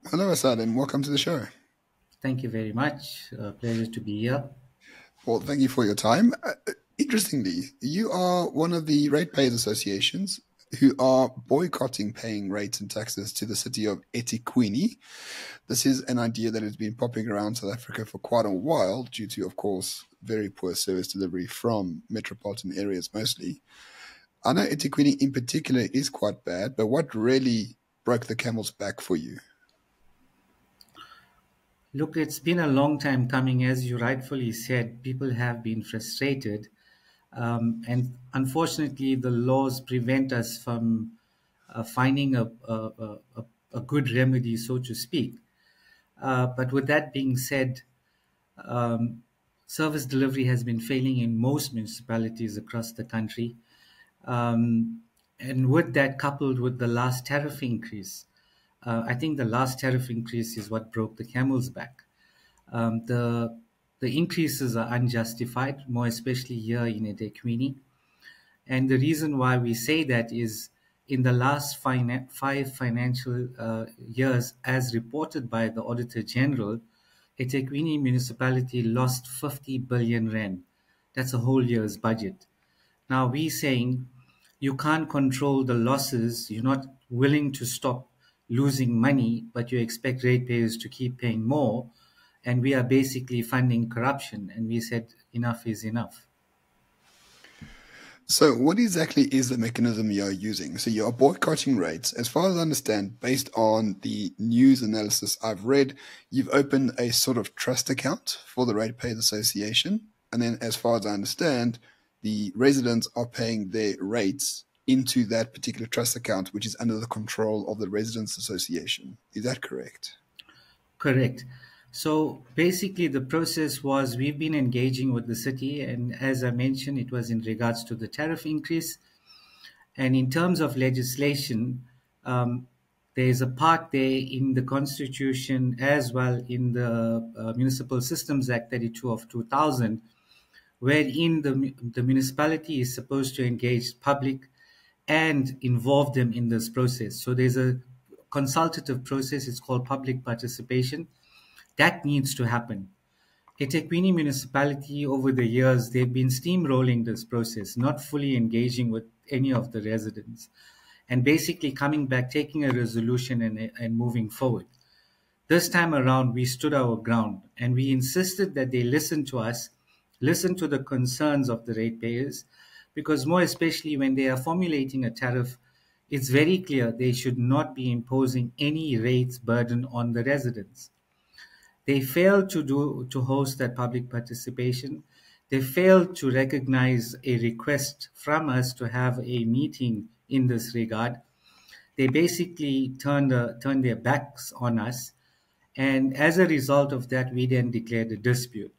Hello, Assad, and welcome to the show. Thank you very much. Pleasure to be here. Well, thank you for your time. Interestingly, you are one of the ratepayers associations who are boycotting paying rates and taxes to the city of eThekwini. This is an idea that has been popping around South Africa for quite a while due to, of course, very poor service delivery from metropolitan areas mostly. I know eThekwini in particular is quite bad, but what really broke the camel's back for you? Look, it's been a long time coming. As you rightfully said, people have been frustrated. And unfortunately, the laws prevent us from finding a good remedy, so to speak. But with that being said, um, service delivery has been failing in most municipalities across the country. And with that, coupled with the last tariff increase, I think the last tariff increase is what broke the camel's back. Um, the the increases are unjustified, more especially here in eThekwini. And the reason why we say that is in the last five financial years, as reported by the Auditor General, eThekwini municipality lost 50 billion rand. That's a whole year's budget. Now we're saying you can't control the losses. You're not willing to stop losing money, but you expect ratepayers to keep paying more. And we are basically funding corruption. And we said enough is enough. So, what exactly is the mechanism you're using? So, you're boycotting rates. As far as I understand, based on the news analysis I've read, you've opened a sort of trust account for the Ratepayers Association. And then, as far as I understand, the residents are paying their rates into that particular trust account, which is under the control of the Residents Association. Is that correct? Correct. So basically, the process was we've been engaging with the city, and as I mentioned, it was in regards to the tariff increase. And in terms of legislation, um, there is a part there in the Constitution as well in the Municipal Systems Act 32 of 2000, wherein the municipality is supposed to engage public and involve them in this process. So there's a consultative process, it's called public participation. That needs to happen. eThekwini municipality over the years, they've been steamrolling this process, not fully engaging with any of the residents and basically coming back, taking a resolution and moving forward. This time around, we stood our ground and we insisted that they listen to us, listen to the concerns of the ratepayers, because more especially when they are formulating a tariff, it's very clear they should not be imposing any rates burden on the residents. They failed to host that public participation. They failed to recognize a request from us to have a meeting in this regard. They basically turned their backs on us, and as a result of that, we then declared a dispute.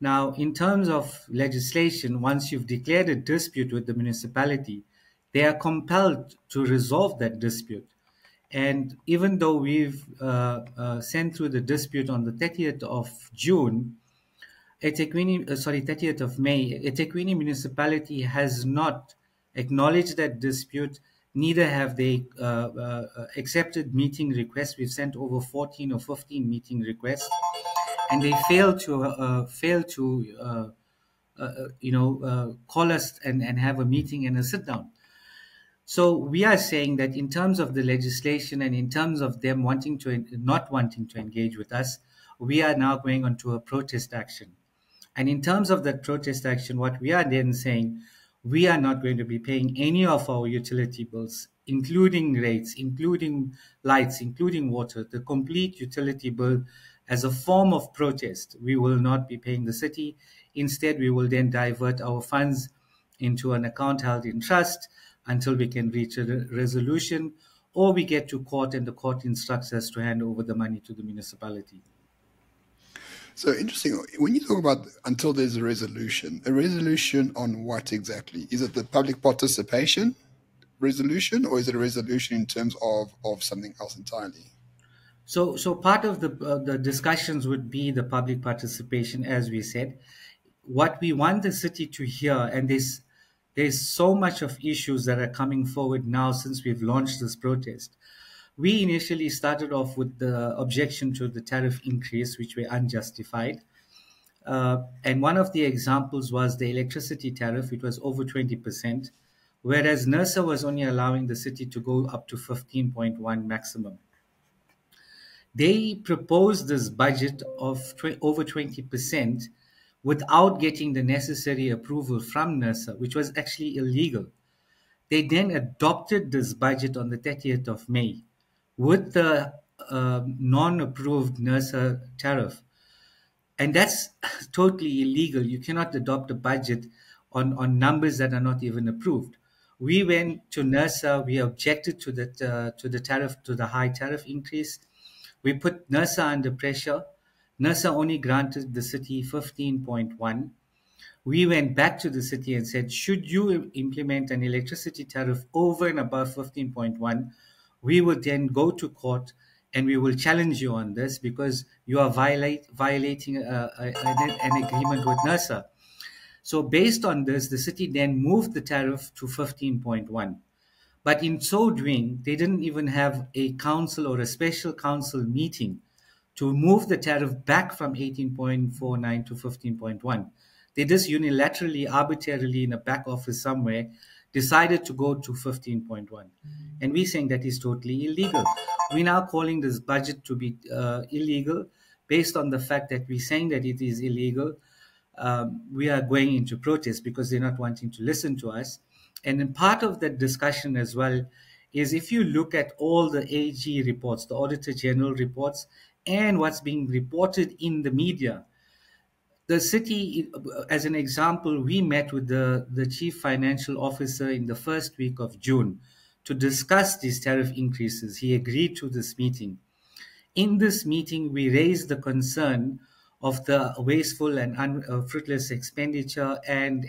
Now, in terms of legislation, once you've declared a dispute with the municipality, they are compelled to resolve that dispute. And even though we've sent through the dispute on the 30th of June, 30th of May, eThekwini municipality has not acknowledged that dispute. Neither have they accepted meeting requests. We've sent over 14 or 15 meeting requests, and they fail to call us and have a meeting and a sit down. So we are saying that in terms of the legislation and in terms of them wanting to not wanting to engage with us, we are now going on to a protest action. And in terms of that protest action, what we are then saying, we are not going to be paying any of our utility bills, including rates, including lights, including water, the complete utility bill as a form of protest. We will not be paying the city. Instead, we will then divert our funds into an account held in trust until we can reach a resolution, or we get to court and the court instructs us to hand over the money to the municipality. So interesting. When you talk about until there's a resolution on what exactly? Is it the public participation resolution, or is it a resolution in terms of something else entirely? So part of the discussions would be the public participation, as we said. What we want the city to hear, and there's so much of issues that are coming forward now since we've launched this protest. We initially started off with the objection to the tariff increase, which were unjustified. And one of the examples was the electricity tariff, which was over 20%, whereas NERSA was only allowing the city to go up to 15.1 maximum. They proposed this budget of over 20% without getting the necessary approval from NERSA, which was actually illegal. They then adopted this budget on the 30th of May with the non-approved NERSA tariff. And that's totally illegal. You cannot adopt a budget on numbers that are not even approved. We went to NERSA. We objected to the tariff, to the high tariff increase. We put NERSA under pressure. NERSA only granted the city 15.1. We went back to the city and said, should you implement an electricity tariff over and above 15.1, we would then go to court and we will challenge you on this because you are violating an agreement with NERSA. So based on this, the city then moved the tariff to 15.1. But in so doing, they didn't even have a council or a special council meeting to move the tariff back from 18.49 to 15.1. They just unilaterally, arbitrarily in a back office somewhere, decided to go to 15.1. And we're saying that is totally illegal. We're now calling this budget to be illegal based on the fact that we're saying that it is illegal. We are going into protest because they're not wanting to listen to us. And then part of that discussion as well is if you look at all the AG reports, the Auditor General reports, and what's being reported in the media, the city, as an example, we met with the chief financial officer in the first week of June to discuss these tariff increases. He agreed to this meeting. In this meeting, we raised the concern of the wasteful and fruitless expenditure and.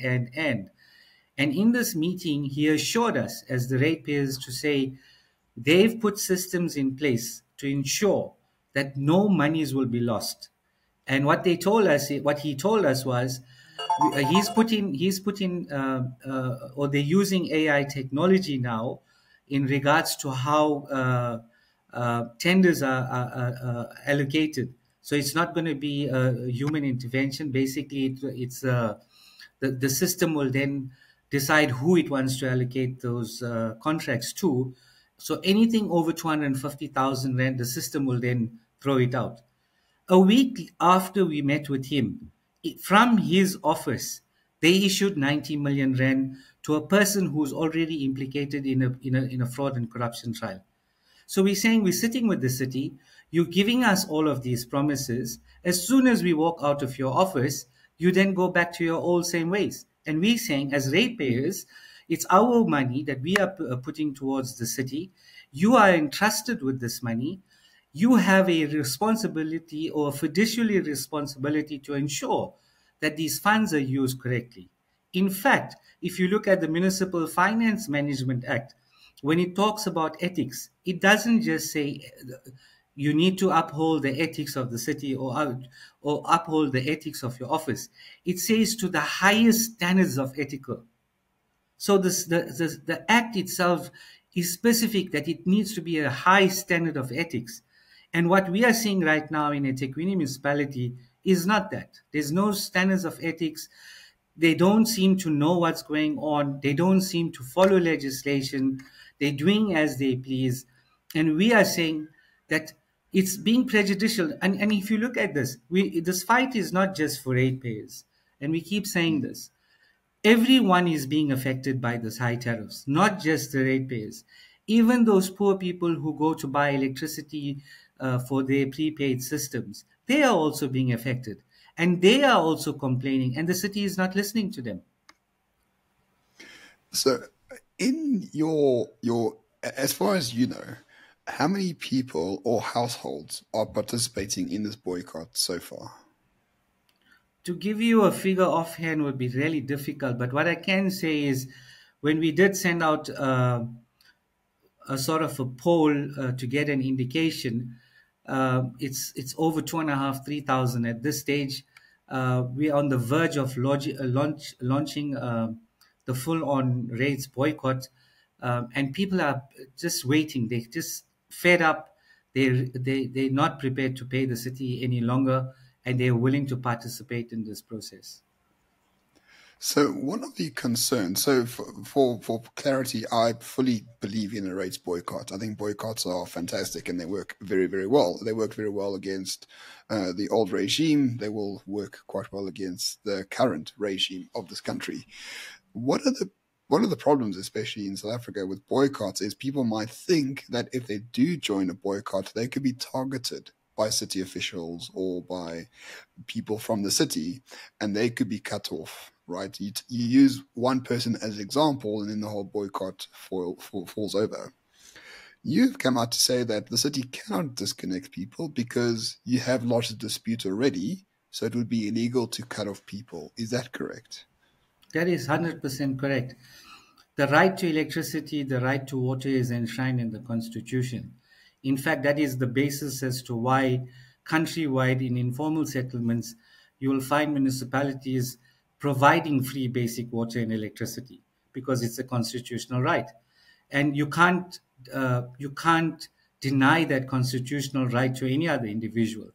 And in this meeting, he assured us as the ratepayers to say they've put systems in place to ensure that no monies will be lost. And what he told us was, or they're using AI technology now in regards to how tenders are allocated. So it's not going to be a human intervention. Basically, it's the system will then decide who it wants to allocate those contracts to. So anything over 250,000 rand, the system will then throw it out. A week after we met with him, from his office, they issued 90 million rand to a person who's already implicated in a fraud and corruption trial. So we're saying we're sitting with the city, you're giving us all of these promises. As soon as we walk out of your office, you then go back to your old same ways. And we're saying as ratepayers, it's our money that we are putting towards the city. You are entrusted with this money. You have a responsibility or a fiduciary responsibility to ensure that these funds are used correctly. In fact, if you look at the Municipal Finance Management Act, when it talks about ethics, it doesn't just say you need to uphold the ethics of the city or uphold the ethics of your office. It says to the highest standards of ethical. So the act itself is specific that it needs to be a high standard of ethics. And what we are seeing right now in a eThekwini municipality is not that. There's no standards of ethics. They don't seem to know what's going on. They don't seem to follow legislation. They're doing as they please. And we are saying that it's being prejudicial. And if you look at this, this fight is not just for ratepayers. And we keep saying this. Everyone is being affected by these high tariffs, not just the ratepayers. Even those poor people who go to buy electricity for their prepaid systems, they are also being affected. And they are also complaining, and the city is not listening to them. So, in your as far as you know, how many people or households are participating in this boycott so far? To give you a figure offhand would be really difficult, but what I can say is when we did send out a sort of a poll to get an indication, it's over 2,500, 3,000 at this stage. We're on the verge of launching the full-on rates boycott, and people are just waiting. They're just fed up. They're not prepared to pay the city any longer, and they're willing to participate in this process. So one of the concerns, so for clarity, I fully believe in a rates boycott. I think boycotts are fantastic and they work very, very well. They work very well against the old regime. They will work quite well against the current regime of this country. One of the problems, especially in South Africa, with boycotts is people might think that if they do join a boycott, they could be targeted by city officials or by people from the city, and they could be cut off, right? You use one person as an example, and then the whole boycott falls over. You've come out to say that the city cannot disconnect people because you have lodged a dispute already, so it would be illegal to cut off people. Is that correct? That is 100% correct. The right to electricity, the right to water is enshrined in the Constitution. In fact, that is the basis as to why countrywide in informal settlements, you will find municipalities providing free basic water and electricity because it's a constitutional right. And you can't deny that constitutional right to any other individual.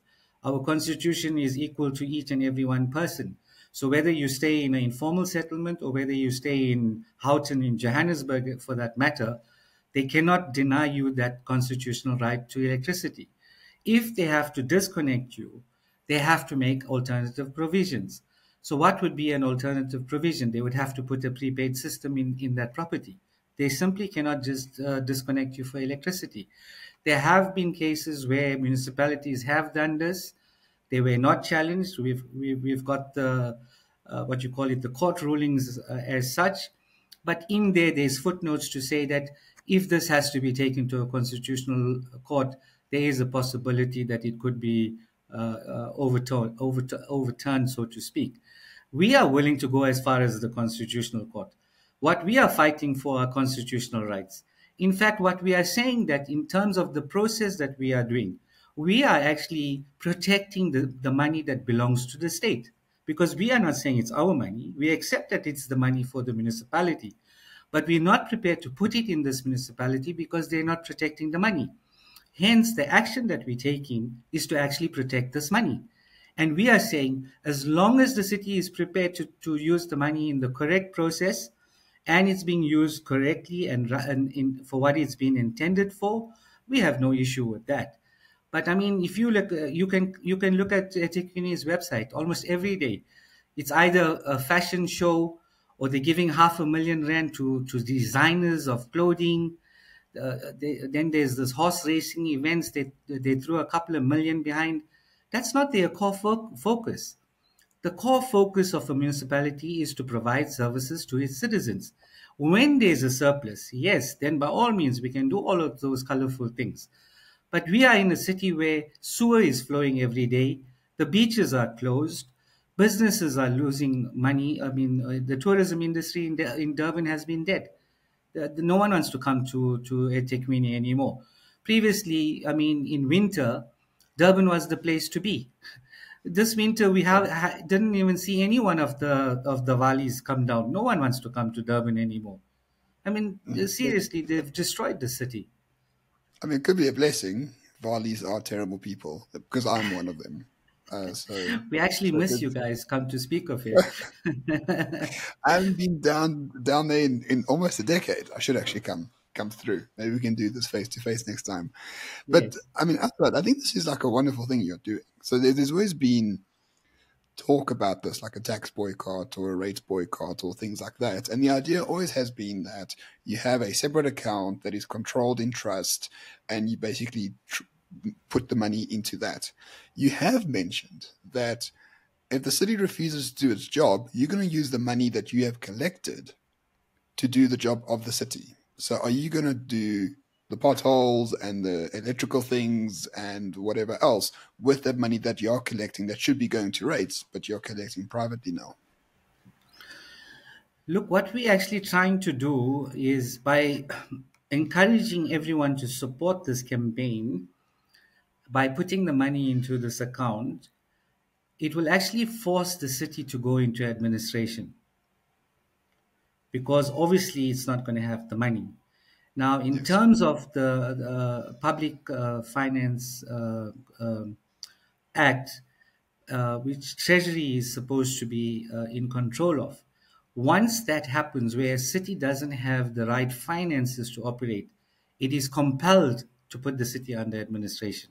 Our constitution is equal to each and every one person. So whether you stay in an informal settlement or whether you stay in Houghton in Johannesburg, for that matter, they cannot deny you that constitutional right to electricity. If they have to disconnect you, they have to make alternative provisions. So what would be an alternative provision? They would have to put a prepaid system in that property. They simply cannot just disconnect you for electricity. There have been cases where municipalities have done this. They were not challenged. We've got the what you call it, the court rulings as such. But in there's footnotes to say that if this has to be taken to a constitutional court, there is a possibility that it could be overturned, so to speak. We are willing to go as far as the constitutional court. What we are fighting for are constitutional rights. In fact, what we are saying that in terms of the process that we are doing, we are actually protecting the money that belongs to the state, because we are not saying it's our money. We accept that it's the money for the municipality, but we're not prepared to put it in this municipality because they're not protecting the money. Hence, the action that we're taking is to actually protect this money. And we are saying as long as the city is prepared to use the money in the correct process and it's being used correctly and for what it's been intended for, we have no issue with that. But I mean, if you look, you can look at eThekwini's website almost every day. It's either a fashion show or they're giving R500,000 to designers of clothing. Then there's this horse racing events. They threw a couple of million behind. That's not their core focus. The core focus of a municipality is to provide services to its citizens. When there's a surplus, yes, then by all means we can do all of those colorful things. But we are in a city where sewer is flowing every day, the beaches are closed, businesses are losing money. I mean, the tourism industry in Durban has been dead. No one wants to come to eThekwini anymore. Previously, I mean, in winter, Durban was the place to be. This winter, we didn't even see any one of the valleys come down. No one wants to come to Durban anymore. I mean, seriously, they've destroyed the city. I mean, it could be a blessing. Valis are terrible people because I'm one of them. We actually miss you guys, come to speak of it. I haven't been down there in almost a decade. I should actually come through. Maybe we can do this face to face next time. But yes. I mean, after that, I think this is like a wonderful thing you're doing. So there's always been talk about this, like a tax boycott or a rates boycott or things like that. And the idea always has been that you have a separate account that is controlled in trust, and you basically put the money into that. You have mentioned that if the city refuses to do its job, you're going to use the money that you have collected to do the job of the city. So are you going to do the potholes and the electrical things and whatever else with that money that you're collecting that should be going to rates, but you're collecting privately now? Look, what we're actually trying to do is by encouraging everyone to support this campaign, by putting the money into this account, it will actually force the city to go into administration, because obviously it's not going to have the money. Now, in Yes. terms of the Public Finance Act, which Treasury is supposed to be in control of, once that happens, where a city doesn't have the right finances to operate, it is compelled to put the city under administration.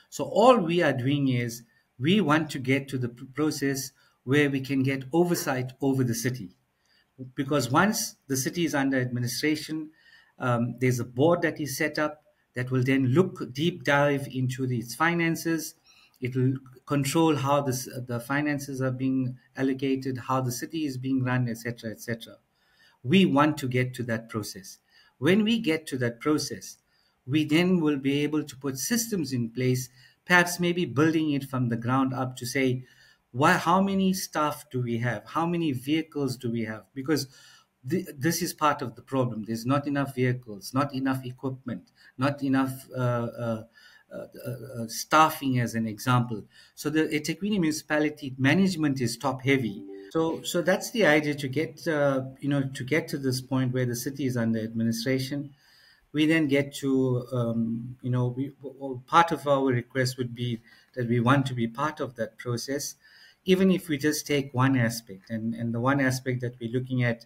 So all we are doing is we want to get to the process where we can get oversight over the city, because once the city is under administration, there's a board that is set up that will then look deep dive into its finances. It will control how the finances are being allocated, how the city is being run, etc., etc. We want to get to that process. When we get to that process, we then will be able to put systems in place, perhaps maybe building it from the ground up to say, how many staff do we have? How many vehicles do we have? Because this is part of the problem. There's not enough vehicles, not enough equipment, not enough staffing, as an example. So the eThekwini municipality management is top heavy. So that's the idea, to get to get to this point where the city is under administration. We then get to part of our request would be that we want to be part of that process, even if we just take one aspect, and the one aspect that we're looking at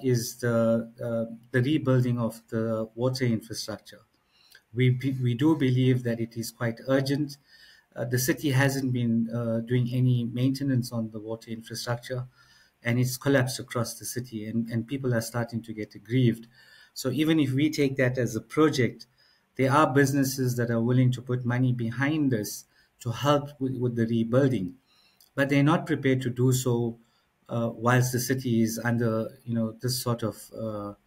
is the rebuilding of the water infrastructure. We do believe that it is quite urgent. The city hasn't been doing any maintenance on the water infrastructure, and it's collapsed across the city, and people are starting to get aggrieved. So even if we take that as a project, there are businesses that are willing to put money behind this to help with the rebuilding, but they're not prepared to do so whilst the city is under this sort of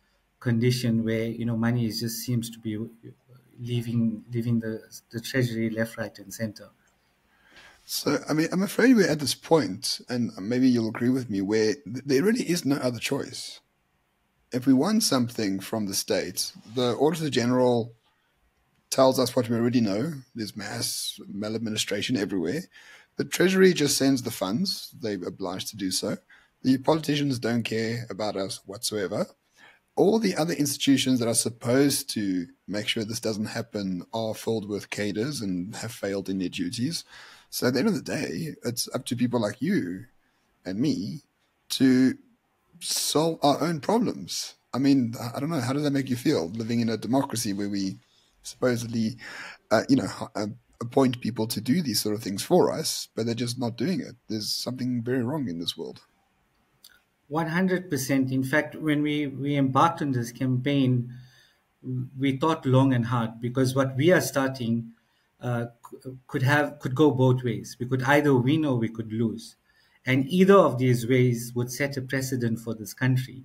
condition where money just seems to be leaving the treasury left, right, and center. So, I mean, I'm afraid we're at this point, and maybe you'll agree with me, where there really is no other choice. If we want something from the state, the Auditor General tells us what we already know. There's mass maladministration everywhere. The Treasury just sends the funds. They're obliged to do so. The politicians don't care about us whatsoever. All the other institutions that are supposed to make sure this doesn't happen are filled with cadres and have failed in their duties. So at the end of the day, it's up to people like you and me to solve our own problems. I mean, I don't know, how does that make you feel, living in a democracy where we supposedly, appoint people to do these sort of things for us, but they're just not doing it? There's something very wrong in this world. 100%. In fact, when we embarked on this campaign, we thought long and hard, because what we are starting could go both ways. We could either win or we could lose, and either of these ways would set a precedent for this country.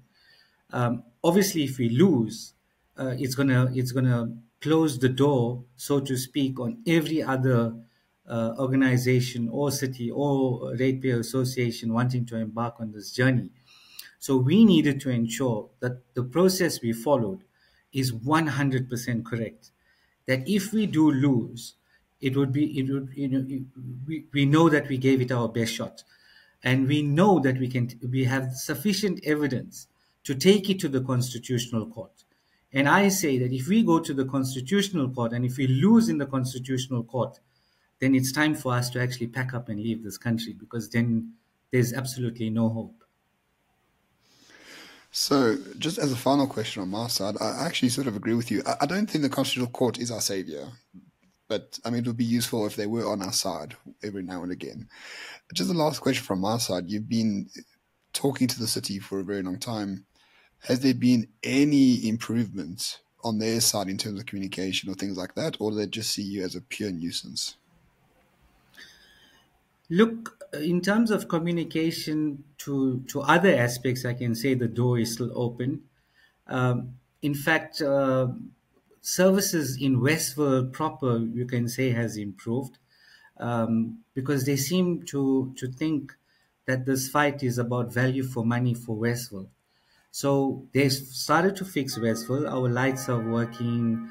Obviously, if we lose, it's gonna close the door, so to speak, on every other organization or city or ratepayer association wanting to embark on this journey. So we needed to ensure that the process we followed is 100% correct. That if we do lose, we know that we gave it our best shot, and we know that we have sufficient evidence to take it to the Constitutional Court. And I say that if we go to the Constitutional Court and if we lose in the Constitutional Court, then it's time for us to actually pack up and leave this country, because then there's absolutely no hope. So, just as a final question on my side, I actually sort of agree with you. I don't think the Constitutional Court is our savior, but I mean, it would be useful if they were on our side every now and again. Just the last question from my side. You've been talking to the city for a very long time. Has there been any improvement on their side in terms of communication or things like that, or do they just see you as a pure nuisance? Look, in terms of communication to other aspects, I can say the door is still open. In fact, services in Westville proper, you can say, has improved, because they seem to think that this fight is about value for money for Westville. So they started to fix Westville. Our lights are working.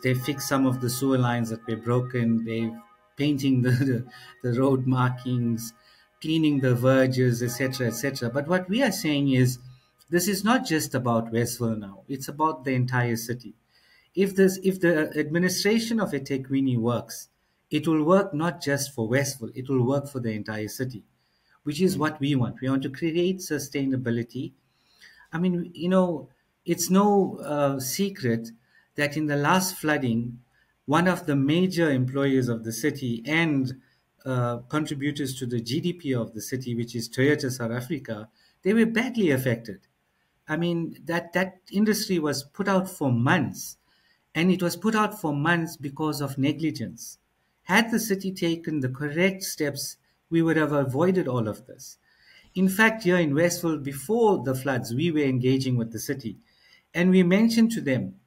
They fixed some of the sewer lines that were broken. They painting the road markings, cleaning the verges, etc., etc. But what we are saying is, This is not just about Westville now, it's about the entire city. If the administration of eThekwini works, it will work not just for Westville, it will work for the entire city, which is Mm. what we want. We want to create sustainability. I mean, it's no secret that in the last flooding, one of the major employers of the city and contributors to the GDP of the city, which is Toyota South Africa, they were badly affected. I mean, that industry was put out for months, and it was put out for months because of negligence. Had the city taken the correct steps, we would have avoided all of this. In fact, here in Westville, before the floods, we were engaging with the city, and we mentioned to them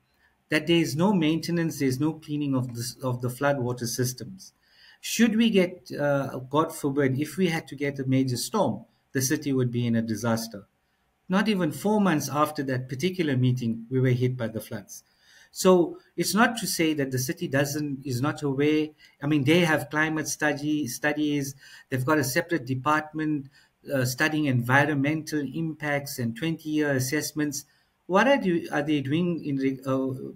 that there is no maintenance, there is no cleaning of the flood water systems. Should we get, God forbid, if we had to get a major storm, the city would be in a disaster. Not even 4 months after that particular meeting, we were hit by the floods. So it's not to say that the city is not aware. I mean, they have climate studies. They've got a separate department studying environmental impacts and 20-year assessments. What are they doing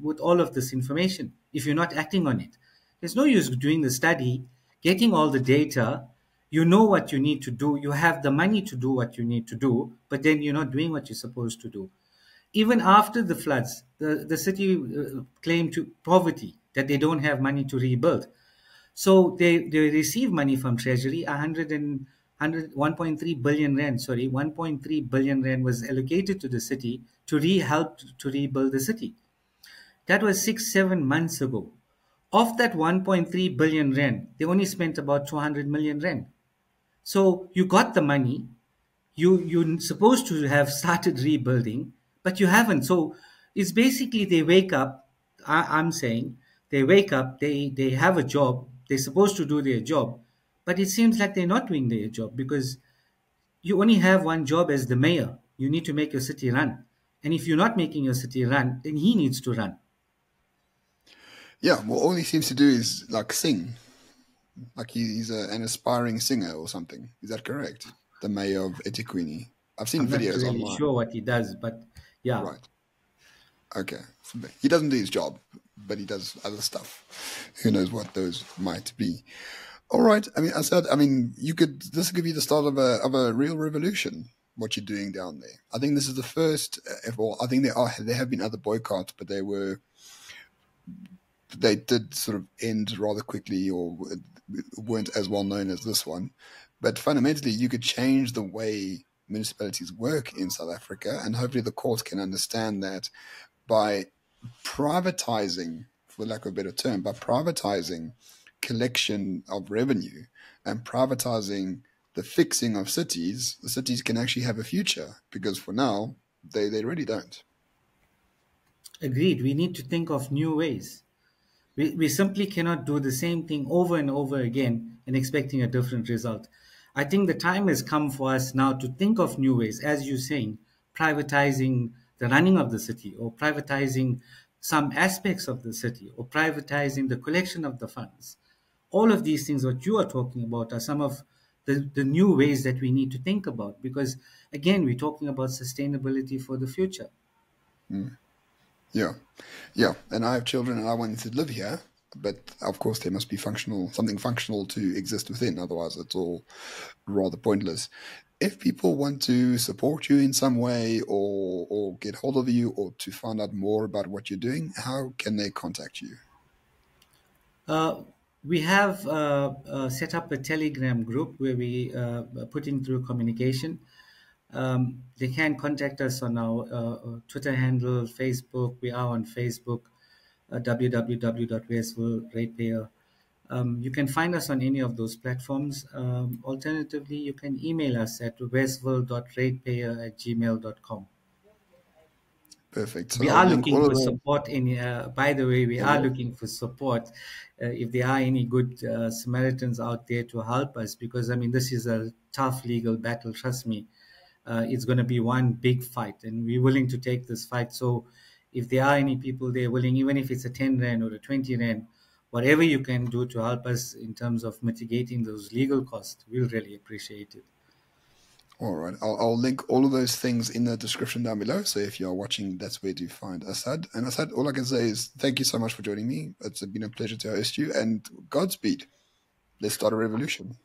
with all of this information if you're not acting on it? There's no use doing the study, getting all the data. You know what you need to do. You have the money to do what you need to do, but then you're not doing what you're supposed to do. Even after the floods, the city claimed to poverty, that they don't have money to rebuild. So they receive money from Treasury, 1.3 billion rand, sorry, 1.3 billion rand was allocated to the city to help to rebuild the city. That was 6, 7 months ago. Of that 1.3 billion rand, they only spent about 200 million rand. So you got the money, you're supposed to have started rebuilding, but you haven't. So it's basically they wake up. I'm saying they wake up, they have a job, they're supposed to do their job, but it seems like they're not doing their job because you only have one job as the mayor. You need to make your city run. And if you're not making your city run, then he needs to run. Yeah, well, all he seems to do is like sing, like he's an aspiring singer or something. Is that correct? The mayor of eThekwini. I've seen I'm not videos really online. sure what he does, but yeah. Right. Okay. So he doesn't do his job, but he does other stuff. Who knows what those might be? All right. I mean, this could be the start of a real revolution. What you're doing down there. I think this is the first. Well, I think there have been other boycotts, but they did sort of end rather quickly or weren't as well known as this one. But fundamentally, you could change the way municipalities work in South Africa, and hopefully the courts can understand that by privatizing, for lack of a better term, by privatizing collection of revenue and privatizing the fixing of cities, the cities can actually have a future, because for now, they really don't. Agreed. We need to think of new ways. We simply cannot do the same thing over and over again and expecting a different result. I think the time has come for us now to think of new ways, as you're saying, privatizing the running of the city or privatizing some aspects of the city or privatizing the collection of the funds. All of these things, what you are talking about, are some of the new ways that we need to think about because, again, we're talking about sustainability for the future. Mm. Yeah, yeah. And I have children, and I want them to live here. But of course, there must be something functional to exist within. Otherwise, it's all rather pointless. If people want to support you in some way, or get hold of you, or to find out more about what you're doing, how can they contact you? Uh, we have set up a Telegram group where we putting through communication. They can contact us on our Twitter handle, Facebook. We are on Facebook, www.westville.ratepayer. You can find us on any of those platforms. Alternatively, you can email us at westville.ratepayer@gmail.com. Perfect. So We I'll are link looking all of for the. support. By the way, we Oh, are yeah. looking for support. If there are any good Samaritans out there to help us, because I mean, this is a tough legal battle. Trust me, it's going to be one big fight, and we're willing to take this fight. So, if there are any people there willing, even if it's a 10 rand or a 20 rand, whatever you can do to help us in terms of mitigating those legal costs, we'll really appreciate it. All right. I'll link all of those things in the description down below. So if you're watching, that's where to find Assad. And Assad, all I can say is thank you so much for joining me. It's been a pleasure to host you, and Godspeed. Let's start a revolution.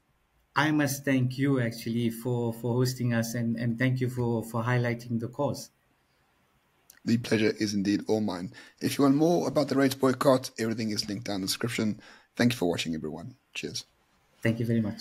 I must thank you actually for hosting us, and thank you for highlighting the cause. The pleasure is indeed all mine. If you want more about the rates boycott, everything is linked down in the description. Thank you for watching, everyone. Cheers. Thank you very much.